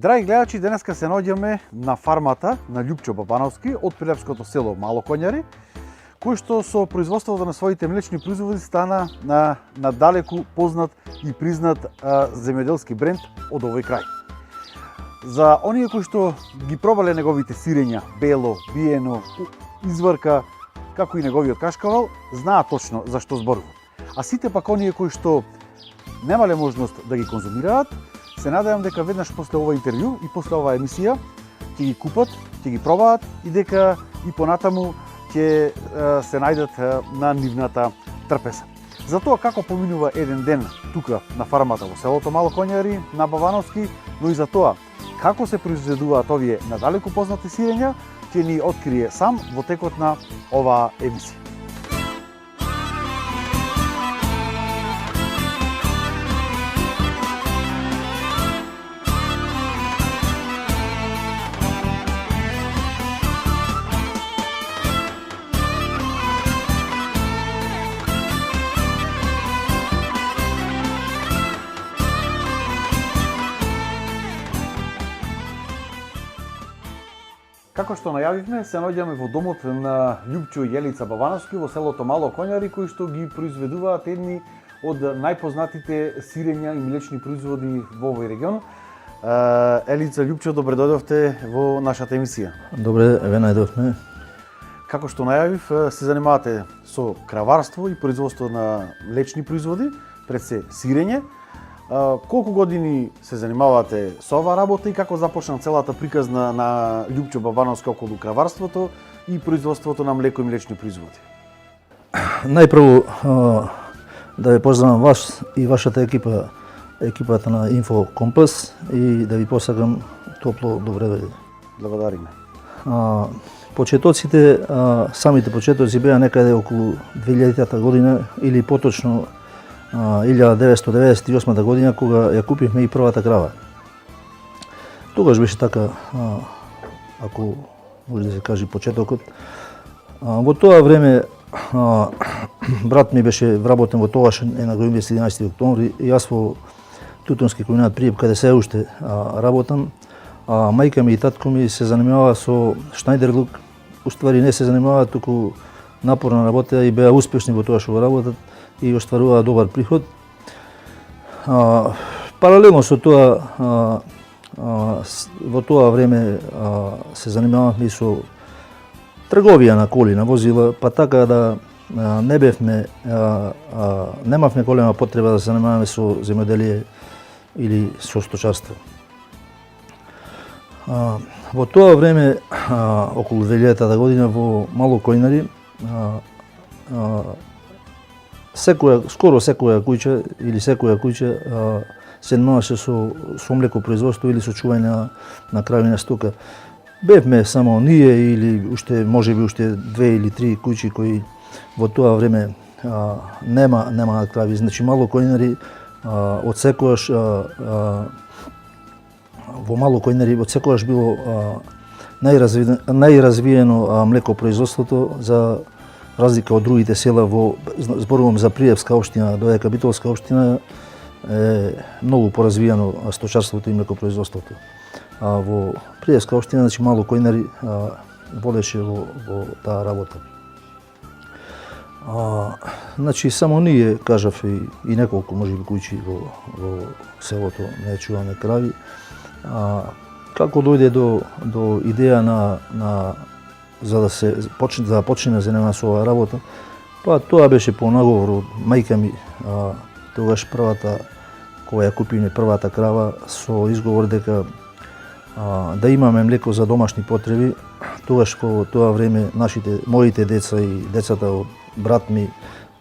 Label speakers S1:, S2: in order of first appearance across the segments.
S1: Драги гледачи, денеска се наоѓаме на фармата на Љупчо Бабановски од прилепското село Мало Коњари, кој што со производството на своите млечни производи стана на далеку познат и признат земјоделски бренд од овој крај. За оние кои што ги пробале неговите сирења, бело, биено, изврка, како и неговиот кашкавал, знаат точно за што зборувам. А сите пак оние кои што немале можност да ги конзумираат, се надевам дека веднаш после ова интервју и после оваа емисија ќе ги купат, ќе ги пробаат и дека и понатаму ќе се најдат на нивната трпеза. За тоа како поминува еден ден тука на фармата во селото Мало Коњари на Бабановски, но и за тоа како се произведуваат овие надалеку познати сирења, ќе ни открие сам во текот на оваа емисија. Како што најавивме, се наоѓаме во домот на Љупчо и Елица Бабановски во селото Мало Коњари, кои што ги произведуваат едни од најпознатите сирења и млечни производи во овој регион. Елица, Љупчо, добре дојдовте во нашата емисија.
S2: Добре, ве најдовме.
S1: Како што најавив, се занимавате со краварство и производство на млечни производи, пред се сирење. Колку години се занимавате со оваа работа и како започна целата приказна на Љупчо Бабановски околу краварството и производството на млеко и млечни производи?
S2: Најпрво да ве поздравам вас и вашата екипа, екипата на Инфо Компас, и да ви посакам топло добре дојде.
S1: Благодариме.
S2: Почетоците, самите почетоци беа некаде околу 2000-та година или поточно 1998 година, кога ја купивме и првата крава. Тогаш беше така, ако може да се каже, почетокот. Во тоа време брат ми беше вработен во тогаш на Гоимбес 11 октомври, и јас во Тутунски комбинат Пријеп, каде се уште работам. Мајка ми и татко ми се занимаваа со Шнајдерлук, уствари не се занимаваа, туку напорно работеа и беа успешни во тоа што го работат и остваруваа добар приход. Паралелно со тоа, во тоа време се занимававме и со трговија на коли, на возила, па така да немавме голема потреба да се занимаваме со земјоделие или со сточарство. Во тоа време, околу 2000-та година, во Мало Коњари, скоро секоја куќа или секоја куќа се занимаваше со млекопроизводство или со чување на крави на стока. Бевме само ние или уште можеби уште 2 или 3 куќи кои во тоа време нема крави. Значи Мало Коњари од секојаш во Мало Коњари од секојаш било најразвиено млекопроизводството, за разлика од другите села. Зборувам за Пријепска општина, додека Битолска општина е многу поразвиено сточарството и млекопроизводството. Во Пријепска општина, значи Мало Коњари водеше во таа работа. Значи само ние, кажав, и неколку можеби куќи во селото не чуваме крави. Како дојде до идеја за да почне да занимава со оваа работа? Па тоа беше по наговор од мајка ми, тогаш првата, кога ја купиме првата крава, со изговор дека да имаме млеко за домашни потреби. Тогаш во тоа време моите деца и децата од брат ми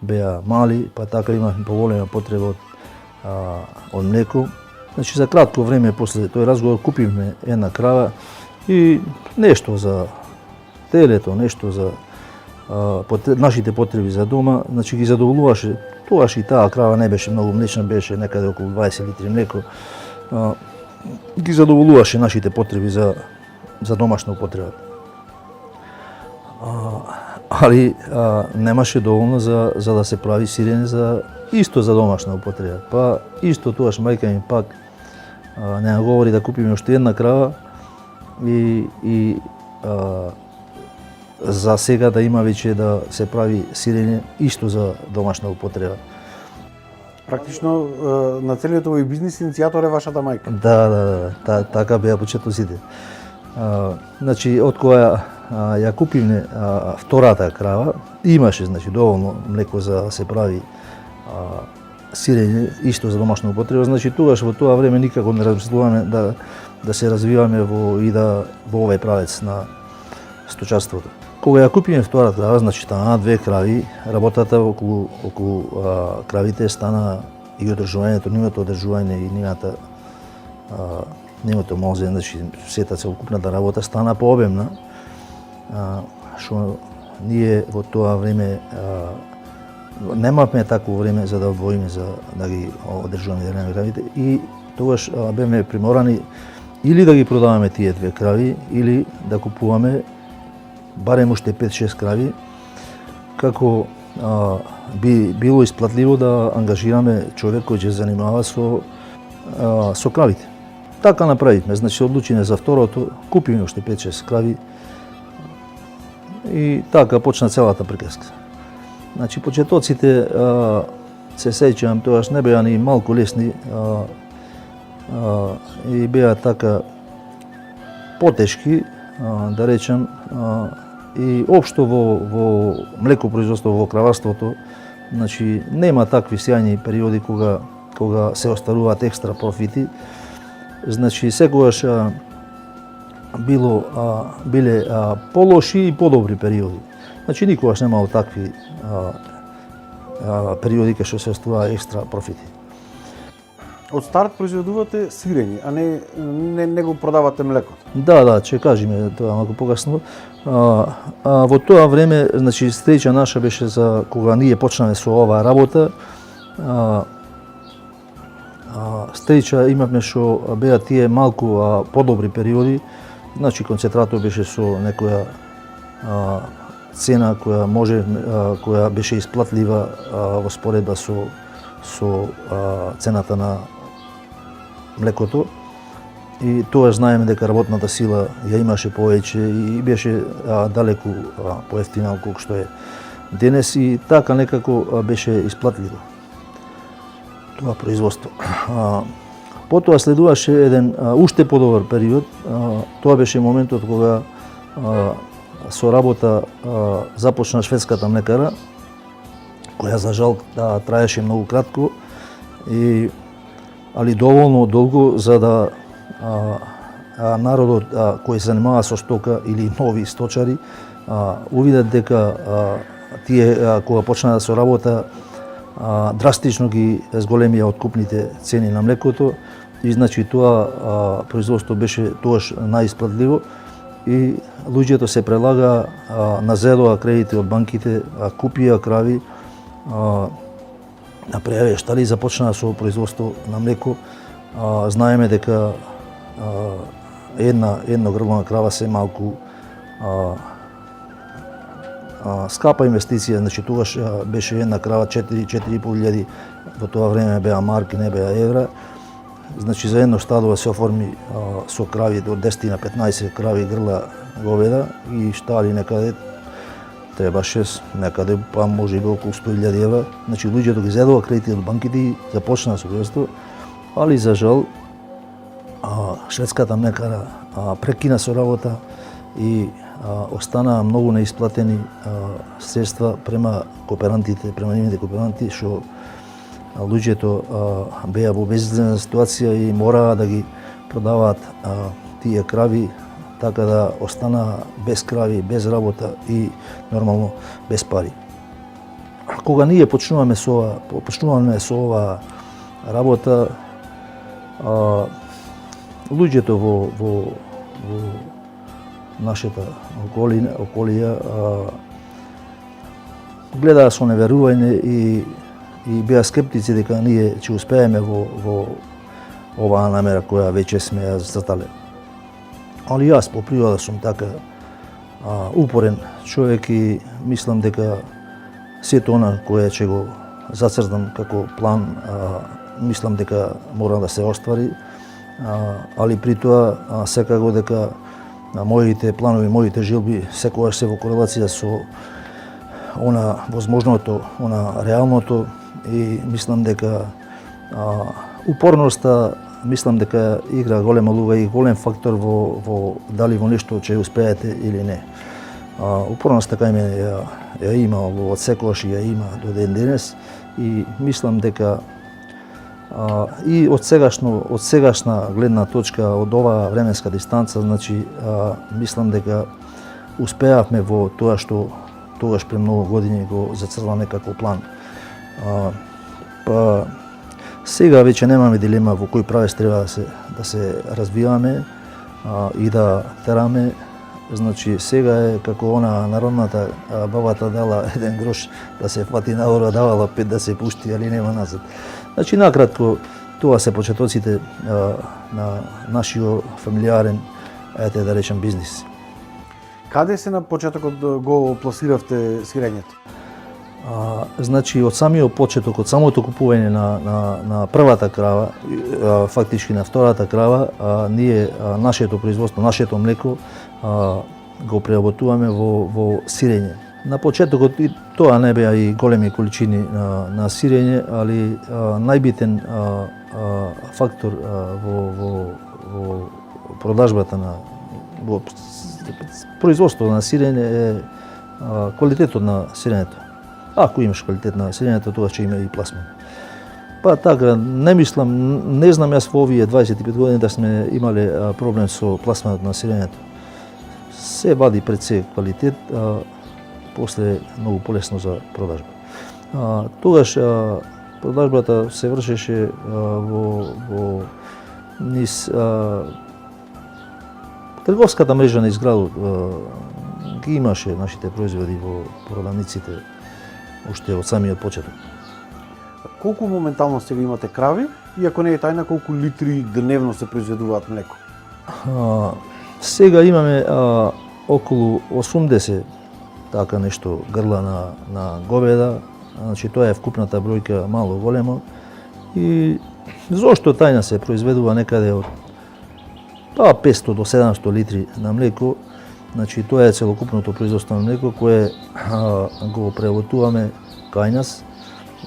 S2: беа мали, па така имавме поголема потреба од млеко. Значи за кратко време после тој разговор купивме една крава и нешто за телето, нешто за нашите потреби за дома, значи ги задоволуваше. Тогаш и таа крава не беше многу млечна, беше некаде околу 20 литри млеко. Ги задоволуваше нашите потреби за домашна употреба. Али немаше доволно за да се прави сирење исто за домашна употреба. Па исто тогаш мајка ми пак не говори да купиме уште една крава и за сега да има веќе да се прави сирење исто за домашна употреба.
S1: Практично на целиот овој бизнис иницијатор е вашата мајка.
S2: Да, така беа почетоците. Значи, од која ја купивме втората крава, имаше значи доволно млеко за да се прави сирење исто за домашна употреба, значи тогаш во тоа време никако не размислуваме да се развиваме во овој правец на сточарството. Кога ја купиме втората крава, значи стана 2 крави, работата околу кравите стана и одржувањето, нивното одржување и нивното мозе, значи сета целокупната работа стана пообемна, што ние во тоа време немавме такво време за да одвоиме за да ги одржуваме кравите и тогаш бевме приморани или да ги продаваме тие 2 крави или да купуваме барем уште 5-6 крави, како би било исплатливо да ангажираме човек кој ќе занимава со кравите. Така направивме, значи одлучиме за второто, купиме уште 5-6 крави и така почна целата приказка. Значи почетоците се сеќавам тогаш не беа ни малку лесни и беа така потешки, да речем, и општо во млекопроизводство, во краварството, значи нема такви сјајни периоди кога се остваруваат екстра профити. Значи секогаш биле полоши и подобри периоди. Значи никогаш немало такви периоди кај што се остварува екстра профити.
S1: Од старт произведувате сирење, а не го продавате млекото.
S2: Да, ќе кажеме тоа малку покасно. Во тоа време, значи среќа наша беше за кога ние почнаме со оваа работа. Среќа имавме што беа тие малку подобри периоди. Значи концентратор беше со некоја цена која беше исплатлива во споредба со цената на млекото и тоа знаеме дека работната сила ја имаше повеќе и беше далеку поевтина колку што е денес и така некако беше исплатливо тоа производство. Потоа следуваше еден уште подобар период, тоа беше моментот кога со работа започна шведската млекара, која за жал траеше многу кратко, али доволно долго за да народот кој се занимава со стока или нови сточари увидат дека тие кога почнаа со работа драстично ги зголемија откупните цени на млекото и значи тоа производство беше тоаш најисплатливо и луѓето се прелага на зедоа кредити од банките, купија крави, направија штали и започнаа со производство на млеко. Знаеме дека една грлана крава се малку скапа инвестиција, значи тогаш беше една крава 4-4.500, во тоа време беа марки, не беа евра. Значи за едно стадо се оформи со крави од 10 на 15 крави грла говеда и штали некаде треба 6, некаде па може и околу 100.000 евра. Значи луѓето ги зедува кредити од банките и започнаа со производство, али за жал шведската млекара прекина со работа и останаа многу неисплатени средства према кооперантите, према нивните кооперанти, што луѓето беа во безизлезна ситуација и мораа да ги продаваат тие крави, така да останаа без крави, без работа и нормално без пари. Кога ние почнуваме со оваа работа, луѓето во нашата околија гледаа со неверување и беа скептици дека ние ќе успееме во оваа намера која веќе сме ја зацртале. Али јас по природа сум така упорен човек и мислам дека сето она кое ќе го зацртам како план, мислам дека мора да се оствари. али при тоа секако дека моите планови, моите жилби секогаш се во корелација со она возможното, она реалното и мислам дека упорноста мислам дека игра голема улога и голем фактор во дали во нешто ќе успеете или не. Упорноста кај мене ја има од секогаш ја има до ден денес и мислам дека и од сегашна гледна точка од оваа временска дистанца, значи мислам дека успеавме во тоа што тогаш пред многу години го зацртавме како план. Па сега веќе немаме дилема во кој правец треба да се развиваме и да тераме. Значи сега е како она народната бабата дала еден грош да се фати нагоре, давала 5 да се пушти, али нема назад. Значи накратко тоа се почетоците на нашиот фамилиарен, ете да речем, бизнис.
S1: Каде се на почетокот го пласиравте свирењето?
S2: Значи од самиот почеток, од самото купување на првата крава, фактички на втората крава, ние нашето производство, нашето млеко го преработуваме во сирење. На почетокот и тоа не беа и големи количини на сирење, али најбитен фактор во продажбата во производството на сирење е квалитетот на сирењето. Ако имаш квалитет на сирењето, тоа ќе има и пласман. Па така, не знам јас во овие 25 години да сме имале проблем со пласманот на сирењето. Се вади пред се квалитет, после многу полесно за продажба. Тогаш продажбата се вршеше во низ трговската мрежа на изградот. Ги имаше нашите производи во продавниците уште од самиот почеток.
S1: Колку моментално сега имате крави и ако не е тајна, колку литри дневно се произведуваат млеко?
S2: Сега имаме околу 80 така нешто грла на говеда, значи тоа е вкупната бројка мало големо и зошто тајна се произведува некаде од 500 до 700 литри на млеко. Значи тоа е целокупното производство на млеко кое го преработуваме кај нас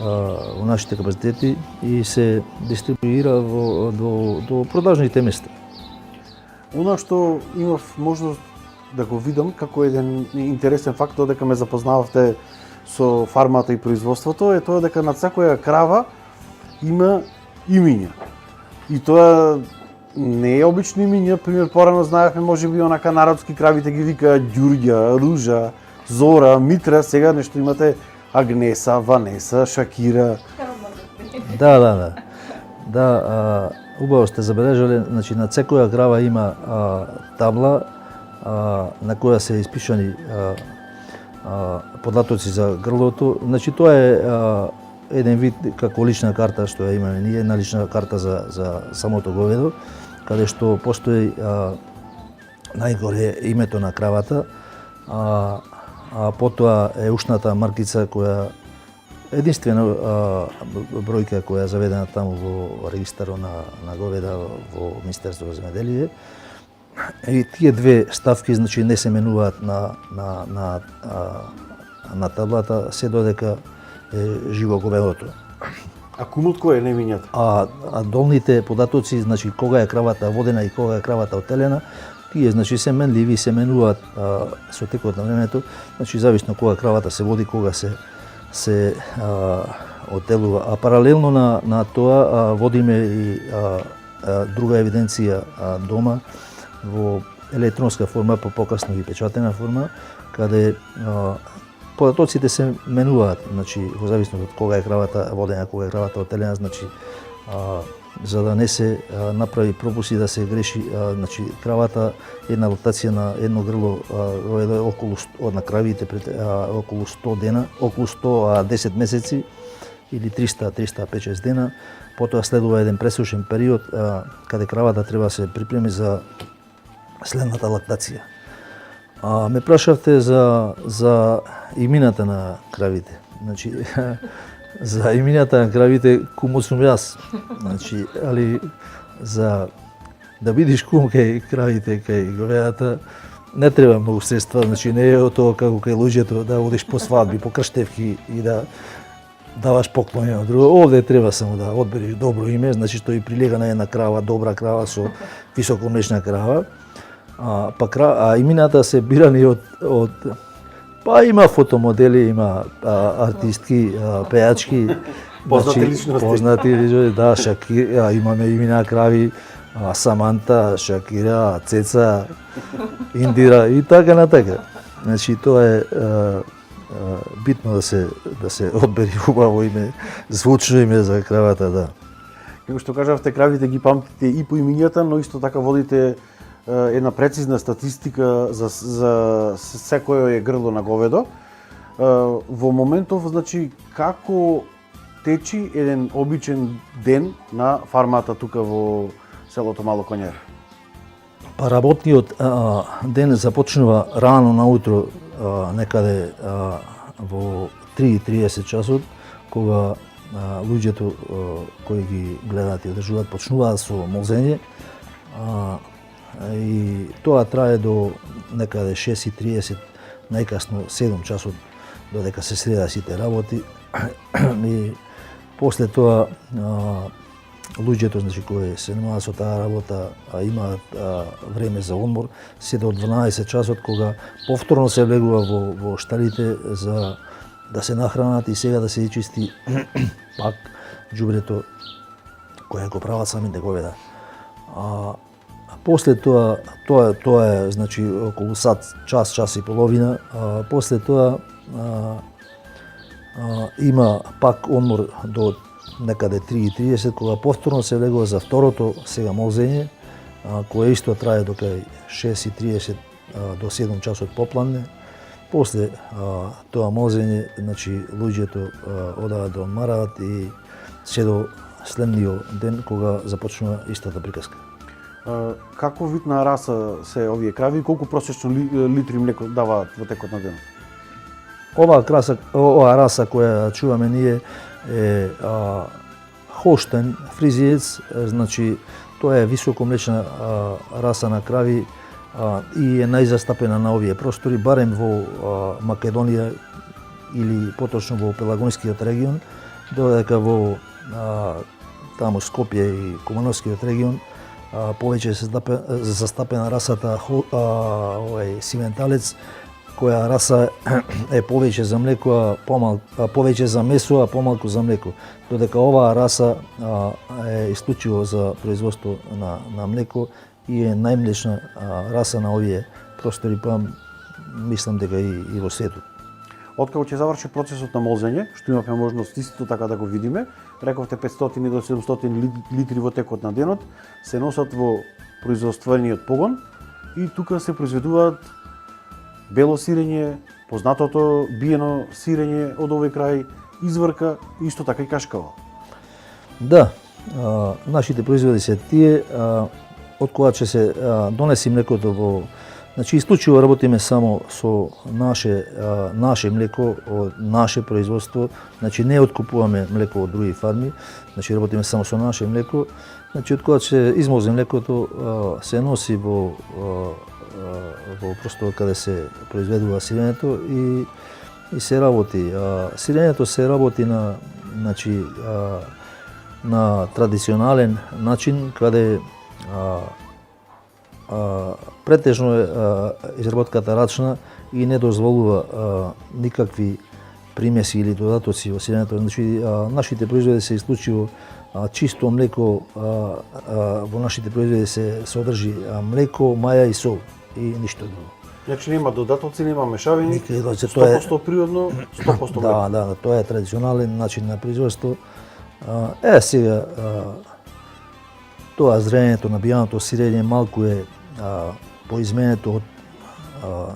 S2: во нашите капацитети и се дистрибуира до продажните места.
S1: Она што имав можност да го видам како еден интересен фактор дека ме запознававте со фармата и производството е тоа дека над секоја крава има имиња. И тоа не е обични имиња, пример порано знаевме можеби онака народски кравите ги викаат Ѓурѓа, Ружа, Зора, Митра, сега нешто имате Агнеса, Ванеса, Шакира.
S2: Да, убаво сте забележале, значи над секоја крава има табла на која се испишани податоци за грлото. Значи тоа е еден вид како лична карта што ја имаме ние, една лична карта за самото говедо, каде што постои најгоре името на кравата, а потоа е ушната маркица која единствена бројка која е заведена таму во регистарот на говеда во Министерството за земјоделие. И тие две ставки значи не се менуваат на таблата се додека е живо говедото.
S1: А кумот кој е немињата?
S2: А долните податоци, значи кога е кравата водена и кога е кравата отелена, тие значи се менливи, се менуваат со текот на времето, значи зависно кога кравата се води, кога се отелува. А паралелно на тоа водиме и друга евиденција дома во електронска форма, покасно и печатена форма, каде податоците се менуваат, значи во зависност од кога е кравата водена, кога е кравата отелена, значи за да не се направи пропуси да се греши, значи кравата една лактација на едно грло е околу од на кравите околу 100 дена, околу 110 месеци или 300-5-6 дена. Потоа следува еден пресушен период каде кравата треба да се припреми за следната лактација. Ме прашавте за имината на кравите. Значи за имината на кравите кумот сум јас. Значи, али за да бидиш кум кај кравите, кај говедата, не треба многу средства, значи не е тоа како кај луѓето да одиш по свадби, по крштевки и да даваш поклони на друго. Овде треба само да одбереш добро име, значи што и прилега на една крава, добра крава со високомлечна крава. А имената се бирани од па има фотомодели, има артистки, пејачки,
S1: Познати личности.
S2: Познати личности, да, Шакира, имаме имена крави, Саманта, Шакира, Цеца, Индира и така натака. Значи тоа е битно да се одбери убаво име, звучно име за кравата, да.
S1: Како што кажавте, кравите ги памтите и по имињата, но исто така водите една прецизна статистика за секој грло на говедо. Во моментов, значи, како течи еден обичен ден на фармата тука во селото Мало Коњаре?
S2: Па работниот ден започнува рано наутро, некаде во 3:30 часот, кога луѓето кои ги гледаат и одржуваат почнуваат со молзење. И тоа трае до некаде 6:30, најкасно 7 часот, додека се среда сите работи. И после тоа луѓето, значи, кои се занимаваат со таа работа, имаат време за одмор, се до 12 часот, кога повторно се влегува во шталите за да се нахранат и сега да се чисти пак џубрето кое го прават самите говеда. После тоа е, значи, околу сат, час и половина. После тоа има пак одмор до некаде 3:30, кога повторно се влегува за второто сега молзење, кое исто трае до кај 6:30 до 7 часот попладне. После тоа молзење, значи, луѓето одават да одмараат и се до следниот ден кога започнува истата приказка.
S1: Како вид на раса се овие крави и колку просечно литри млеко даваат во текот на денот?
S2: Ова раса која чуваме ние е Хоштен фризиец, значи тоа е високомлечна раса на крави и е најзастапена на овие простори, барем во Македонија или поточно во Пелагонскиот регион, додека во таму Скопје и Кумановскиот регион повеќе се застапена расата сименталец, која раса е повеќе за млеко, повеќе за месо, а помалку за млеко. Додека оваа раса е исклучиво за производство на млеко и е најмлечна раса на овие простори, па мислам дека и во светот.
S1: Откако ќе заврши процесот на молзење, што имавме можност исто така да го видиме, рековте 500 до 700 литри во текот на денот, се носат во производствениот погон и тука се произведуваат бело сирење, познатото биено сирење од овој крај, изврка, исто така и кашкава.
S2: Да, нашите производи се тие, од кога ќе се донеси млекото во... Значи, исклучиво работиме само со наше млеко, од наше производство, значи не откупуваме млеко од други фарми, значи работиме само со наше млеко. Значи, од кога се измози млекото, се носи во простор каде се произведува сирењето и се работи. Сирењето се работи на, значи, на традиционален начин, каде претежно е изработката рачна и не дозволува никакви примеси или додатоци во сирењето. Значи, нашите производи се исклучиво чисто млеко, во нашите производи се содржи млеко, маја и сол и ништо друго.
S1: Значи нема додатоци, нема мешавини,
S2: Значи,
S1: 100% природно, 100% млеко.
S2: Да, тоа е традиционален начин на производство. Сега тоа зрењето на бијаното сирење малку е поизменето од,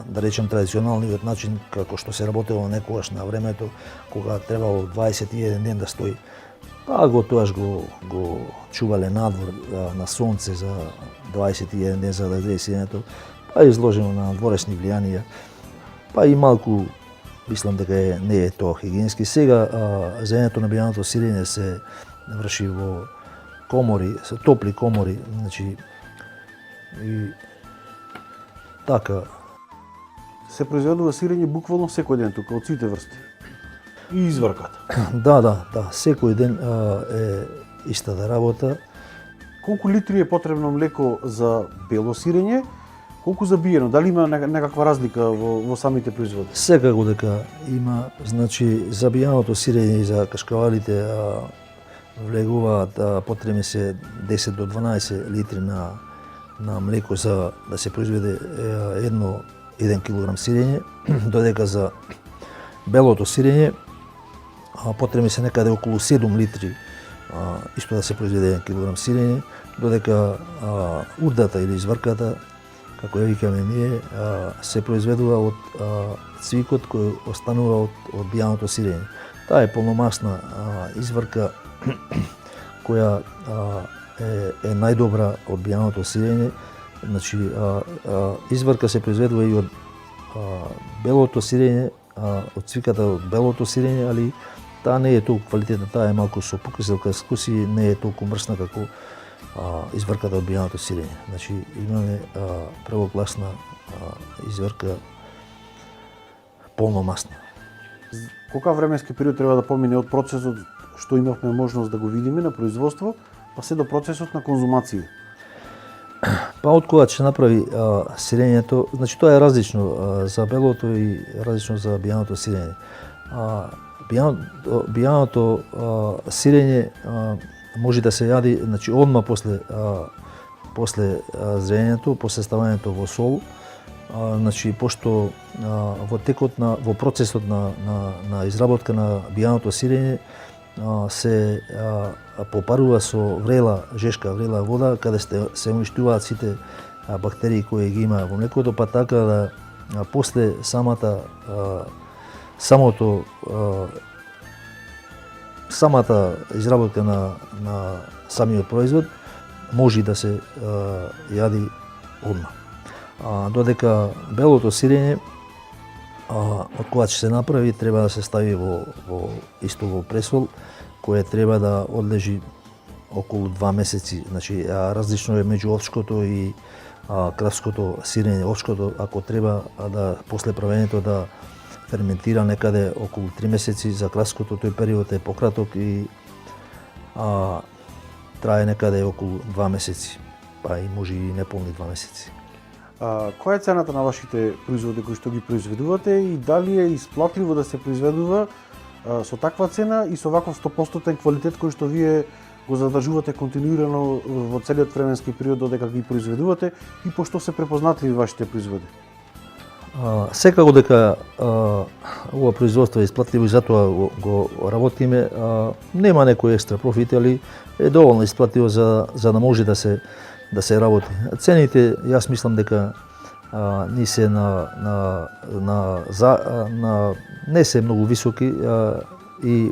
S2: да речем, традиционалниот начин како што се работело некогаш на времето, кога требало 21 ден да стои. Па тогаш го чувале надвор на сонце за 21 ден за да зрее сирењето, па изложено на надворешни влијанија, па и малку, мислам дека не е тоа хигиенски. Сега зрењето на бијаното сирење се врши во комори, со топли комори, значи И така.
S1: Се произведува сирење буквално секој ден тука, од сите врсти. И изврката.
S2: Да, секој ден е истата работа.
S1: Колку литри е потребно млеко за бело сирење? Колку за биено? Дали има некаква разлика во самите производи?
S2: Секако дека има, значи за бијаното сирење и за кашкавалите влегуваат потребни се 10 до 12 литри на млеко за да се произведе 1 килограм сирење, додека за белото сирење потребни се некаде околу 7 литри исто да се произведе 1 килограм сирење, додека урдата или изврката, како ја викаме ние, се произведува од цвикот кој останува од бијаното сирење. Таа е полномасна изврка која е најдобра од бијаното сирење. Значи, изврка се произведува и од белото сирење, од цвиката од белото сирење, али таа не е толку квалитетна, таа е малку со покиселка вкус и не е толку мрсна како изврката од бијаното сирење. Значи, имаме првокласна изврка полномасна.
S1: Колка временски период треба да помине од процесот што имавме можност да го видиме на производство, па се до процесот на конзумација?
S2: Па од кога ќе направи сирењето, значи тоа е различно за белото и различно за бијаното сирење. Бијаното сирење може да се јади, значи одма после зрењето, после ставањето во сол, значи пошто во процесот на изработка на бијаното сирење се попарува со жешка врела вода, каде се уништуваат сите бактерии кои ги има во млекото, па така да после самата изработка на самиот производ може да се јади одма. Додека белото сирење од кога ќе се направи треба да се стави во пресол, кое треба да одлежи околу 2 месеци. Значи различно е меѓу овчкото и кравското сирење. Овчкото ако треба да после правењето да ферментира некаде околу 3 месеци, за кравското тој период е пократок и трае некаде околу 2 месеци, па и може и неполни 2 месеци.
S1: Која е цената на вашите производи кои што ги произведувате и дали е исплатливо да се произведува со таква цена и со ваков 100% квалитет кој што вие го задржувате континуирано во целиот временски период додека ги произведувате и пошто се препознатливи вашите производи?
S2: Секако дека ова производство е исплатливо и затоа го работиме, нема некој екстра профит, али е доволно исплатливо за да може да се работи. Цените, јас мислам дека не се не се многу високи и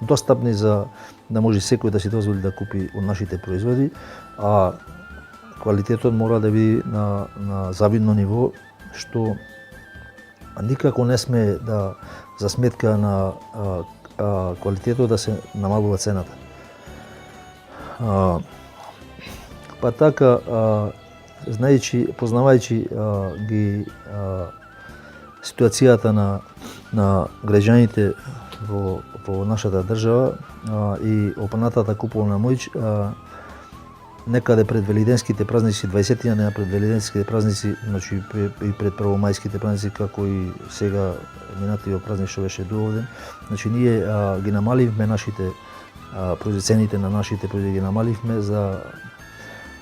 S2: достапни за да може секој да си дозволи да купи од нашите производи, а квалитетот мора да биде на завидно ниво, што никако не сме да за сметка на квалитетот да се намалува цената. Па така, познавајќи ги ситуацијата на граѓаните во нашата држава и опанатата куповна моќ, некаде пред велиденските празници, 20-тина на пред велиденските празници, значи и пред првомајските празници, како и сега минатиот празник што беше доводен, значи ние ги намаливме нашите цените на нашите производи ги намаливме за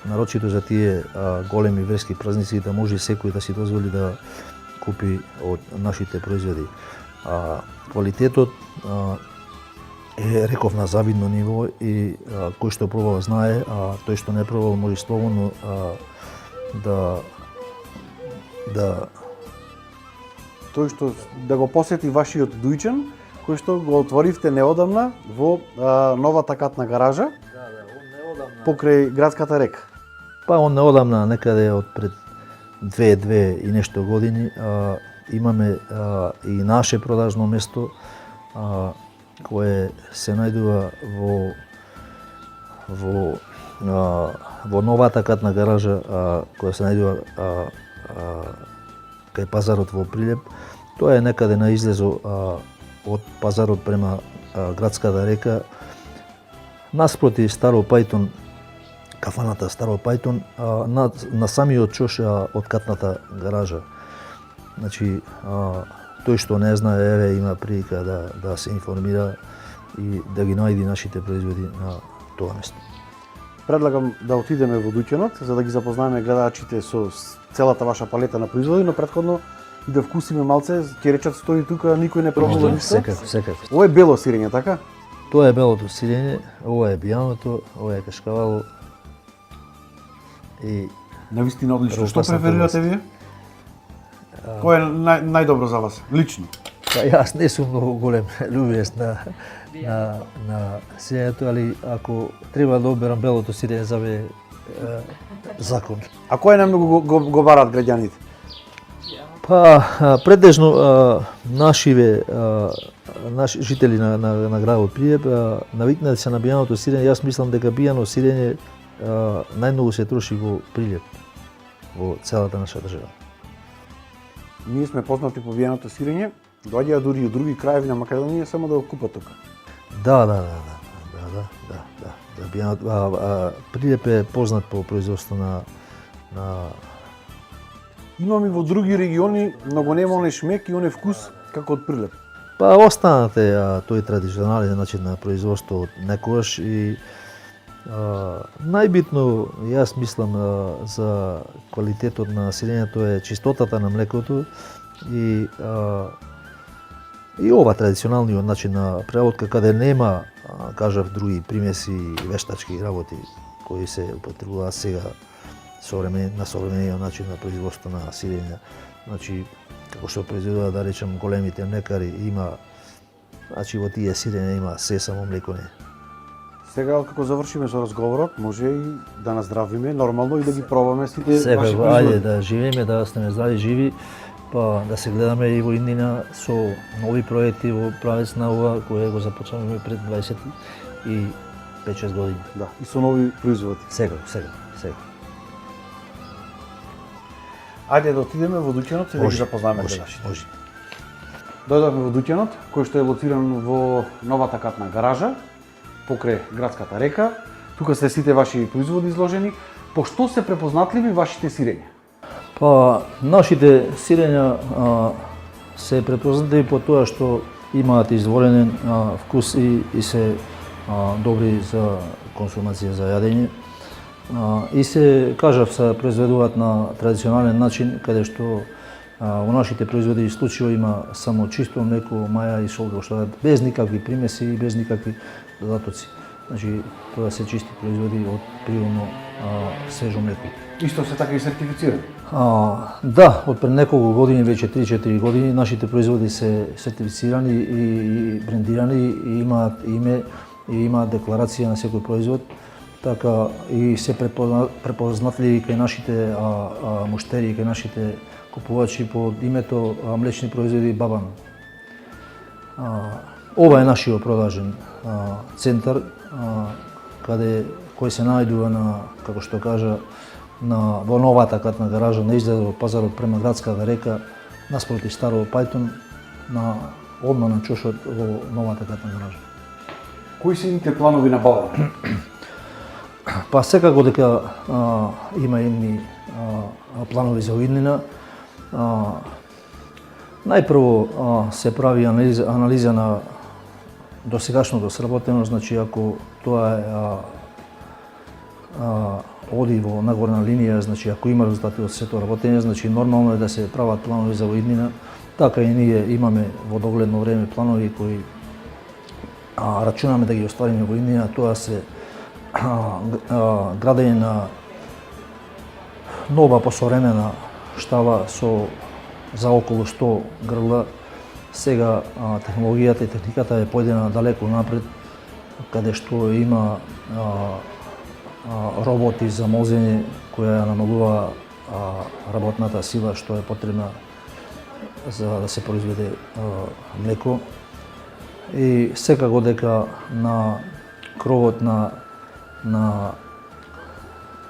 S2: нарочито за тие големи верски празници да може секој да си дозволи да купи од нашите производи. Квалитетот е, реков, на завидно ниво и кој што пробал знае, а тој што не пробал може слободно
S1: тој што да го посети вашиот дујчен, кој што го отворивте неодамна во новата катна гаража покрај градската река.
S2: Па он неодамна, некаде од пред 2 и нешто години, имаме и наше продажно место кое се најдува во во новата катна гаража која се најдува кај пазарот во Прилеп, тоа е некаде на излезо од пазарот према градската река, наспроти Старо Пајтон, кафаната Старо Пајтон, на самиот чош од катната гаража. Значи, тој што не знае, еве има прилика да се информира и да ги најди нашите производи на тоа место.
S1: Предлагам да отидеме во дуќанот, за да ги запознаеме гледачите со целата ваша палета на производи, но претходно и да вкусиме малце. Ќеречат стои тука, никој не пробува ништо.
S2: Секако.
S1: Ова е бело сирење, така?
S2: Тоа е белото сирење, ова е бијаното, ова е кашкавало и
S1: Навистина одлично. Што преферирате вие? Кој е најдобро за вас, лично?
S2: Па јас не сум многу голем љубез на сирењето, али ако треба да оберам белото сирење, за мене закон.
S1: А кој најмногу го бараат граѓаните?
S2: Па претежно наши жители на градот Прилеп навикнати се на бијаното сирење. Јас мислам дека бијано сирење најмногу се троши во Прилеп, во целата наша држава.
S1: Ние сме познати по бијаното сирење, доаѓаат дури и од други краеви на Македонија само да го купат тука.
S2: Да. Прилеп е познат по производство на
S1: Имам и во други региони, но го нема оној шмек и оној вкус како од Прилеп.
S2: Па останат тој традиционален начин на производство од некогаш и најбитно, јас мислам, за квалитетот на сирењето е чистотата на млекото и ова традиционалниот начин на преработка, каде нема, кажав, други примеси и вештачки работи кои се употребуваат сега на современиот начин на производство на сирење. Значи, како што произведува, да речем, големите млекари, има, значи во тие сирење има се, само млеко не.
S1: Сега, како завршиме со разговорот, може и да наздравиме нормално и да ги пробаме сите ваши
S2: Сега,
S1: производи.
S2: ајде да живееме, да остане здрави, живи, па да се гледаме и во иднина со нови проекти во правец на ова, кое го започнавме пред 25-6 години.
S1: Да, и со нови производи.
S2: Сега.
S1: Ајде да отидеме во дуќанот и да ги запознаеме гледачите. Дојдовме во дуќанот, кој што е лоциран во новата катна гаража, покрај градската река. Тука се сите ваши производи изложени. По што се препознатливи вашите сирења?
S2: Па, нашите сирења се препознатливи по тоа што имаат изворенен вкус и се добри за консумација, за јадење. И се, кажав, се произведуваат на традиционален начин, каде што во нашите производи случајно има само чисто млеко, маја и сол, што без никакви примеси и без никакви додатоци. Значи, тоа се чисти производи од природно свежо млеко.
S1: Исто се така и сертифицирани?
S2: Да, од пред неколку години, веќе 3-4 години, нашите производи се сертифицирани и брендирани и имаат име и имаат декларација на секој производ, така и се препознатливи кај нашите муштери, кај нашите купувачи под името млечни производи Бабан. Ова е нашиот продажен центар, кој се најдува на, како што кажа, во новата катна гаража на излезот од пазарот према градската река, наспроти Старо Пајтон, одма на чошот во новата катна гаража.
S1: Кои се ините планови на Бабан?
S2: Па секако дека има едни планови за иднина. Најпрво се прави анализа на досегашното сработено, значи ако тоа е оди во нагорна линија, значи ако има резултати од сето работење, значи нормално е да се прават планови за иднина. Така и ние имаме во догледно време планови кои рачунаме да ги оствариме во иднина. Тоа се градење на нова посовремена штаба за околу 100 грла. Сега технологијата и техниката е појдена далеко напред, каде што има роботи за молзење која намалува работната сила што е потребна за да се произведе млеко. И секако дека на кровот на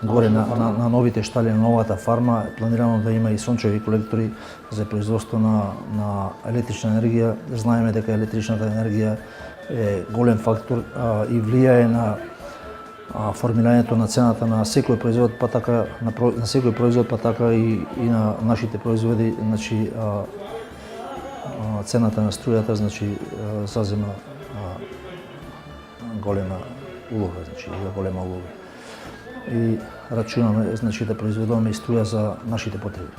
S2: горе на новите штали, на новата фарма, планирано да има и сончеви колектори за производство на електрична енергија. Знаеме дека електричната енергија е голем фактор и влијае на формирањето на цената на секој производ, па така на секој производ, па така и на нашите производи, значи цената на струјата зазема голема улога, голема улога. И рачунаме да произведуваме и струја за нашите потреби.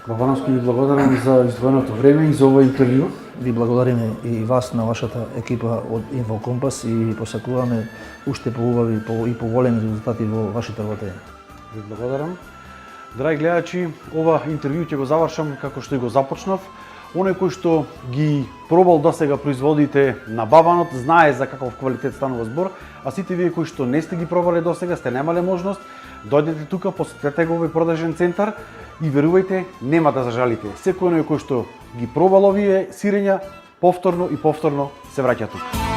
S1: Бабановски, ви благодарам за издвоеното време и за ова интервју.
S2: Ви благодариме и вас на вашата екипа од Инфокомпас и посакуваме уште поубави и поголеми резултати во вашите работења.
S1: Ви благодарам. Драги гледачи, ова интервју ќе го завршам како што и го започнав. Оној кој што ги пробал досега производите на бабанот, знае за каков квалитет станува збор, а сите вие кои што не сте ги пробале досега, сте немале можност, дојдете тука, посетете го овој продажен центар и верувајте, нема да зажалите. Секој оној кој што ги пробал овие сирења, повторно и повторно се враќа тука.